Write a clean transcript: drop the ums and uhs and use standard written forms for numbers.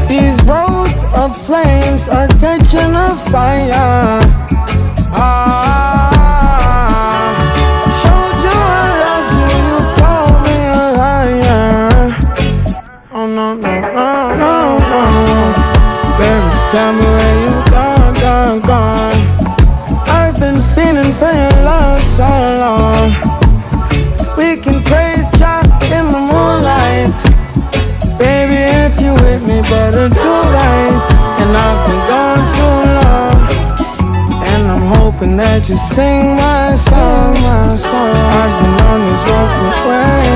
These roads of flames are catching a fire. Showed you I loved you, you called me a liar. Oh no, no, no, no, no. Baby, tell me where you gone. I've been feeling for your love so long. We can praise God in the moonlight. Baby, if you with me, better do right. And I've been gone too long, and I'm hoping that you sing my songs. I've been on this road for way